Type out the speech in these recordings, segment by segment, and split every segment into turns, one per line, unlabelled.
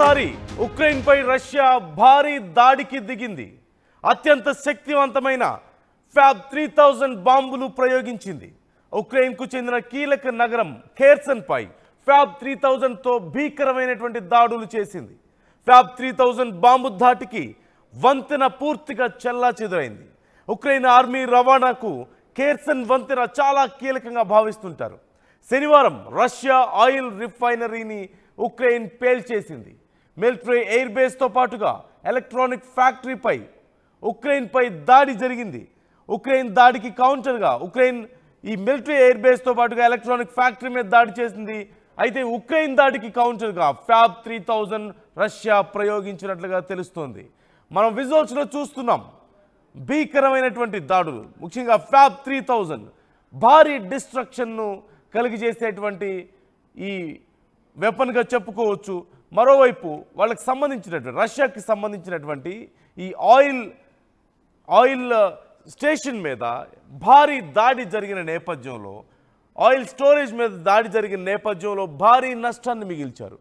మరోసారి ఉక్రెయిన్ పై రష్యా భారీ దాడికి దిగింది. అత్యంత శక్తివంతమైన ఫ్యాబ్ 3000 బాంబులు ప్రయోగించింది. ఉక్రెయిన్ కు చెందిన కీలక నగరం ఖెర్సన్ పై ఫ్యాబ్ 3000 తో భీకరమైనటువంటి దాడులు చేసింది. ఫ్యాబ్ 3000 బాంబు ధాటికి వంతెన పూర్తిగా చెల్లాచెదురైంది. ఉక్రెయిన్ ఆర్మీ రవాణాకు ఖెర్సన్ వంతెన చాలా కీలకంగా భావిస్తుంటారు. శనివారం రష్యా ఆయిల్ రిఫైనరీని ఉక్రెయిన్ పేల్చేసింది. మిలిటరీ ఎయిర్ బేస్తో పాటుగా ఎలక్ట్రానిక్ ఫ్యాక్టరీపై ఉక్రెయిన్పై దాడి జరిగింది. ఉక్రెయిన్ దాడికి కౌంటర్గా ఉక్రెయిన్ ఈ మిలిటరీ ఎయిర్ బేస్తో పాటుగా ఎలక్ట్రానిక్ ఫ్యాక్టరీ మీద దాడి చేసింది. అయితే ఉక్రెయిన్ దాడికి కౌంటర్గా ఫ్యాబ్ 3000 రష్యా ప్రయోగించినట్లుగా తెలుస్తోంది. మనం విజువల్స్లో చూస్తున్నాం భీకరమైనటువంటి దాడులు. ముఖ్యంగా ఫ్యాబ్ 3000 భారీ డిస్ట్రక్షన్ను కలిగజేసేటువంటి ఈ వెపన్గా చెప్పుకోవచ్చు. మరోవైపు వాళ్ళకి సంబంధించినటువంటి రష్యాకి సంబంధించినటువంటి ఈ ఆయిల్ స్టేషన్ మీద భారీ దాడి జరిగిన నేపథ్యంలో, ఆయిల్ స్టోరేజ్ మీద దాడి జరిగిన నేపథ్యంలో భారీ నష్టాన్ని మిగిల్చారు.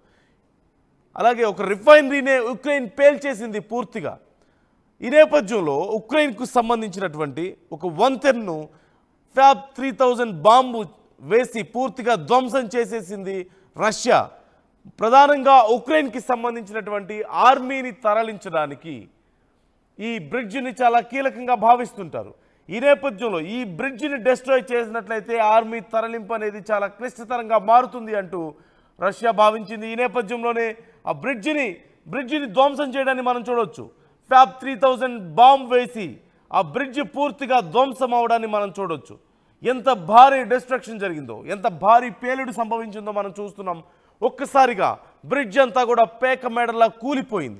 అలాగే ఒక రిఫైనరీనే ఉక్రెయిన్ పేల్చేసింది పూర్తిగా. ఈ నేపథ్యంలో ఉక్రెయిన్కు సంబంధించినటువంటి ఒక వంతెన్ను ఫ్యాబ్ 3000 బాంబు వేసి పూర్తిగా ధ్వంసం చేసేసింది రష్యా. ప్రధానంగా ఉక్రెయిన్కి సంబంధించినటువంటి ఆర్మీని తరలించడానికి ఈ బ్రిడ్జిని చాలా కీలకంగా భావిస్తుంటారు. ఈ నేపథ్యంలో ఈ బ్రిడ్జిని డెస్ట్రాయ్ చేసినట్లయితే ఆర్మీ తరలింపు అనేది చాలా క్లిష్టతరంగా మారుతుంది అంటూ రష్యా భావించింది. ఈ నేపథ్యంలోనే ఆ బ్రిడ్జిని ధ్వంసం చేయడాన్ని మనం చూడవచ్చు. ఫ్యాబ్ 3000 బాంబు వేసి ఆ బ్రిడ్జి పూర్తిగా ధ్వంసం అవడాన్ని మనం చూడవచ్చు. ఎంత భారీ డిస్ట్రక్షన్ జరిగిందో, ఎంత భారీ పేలుడు సంభవించిందో మనం చూస్తున్నాం. ఒక్కసారిగా బ్రిడ్జ్ అంతా కూడా పేక మేడలా కూలిపోయింది.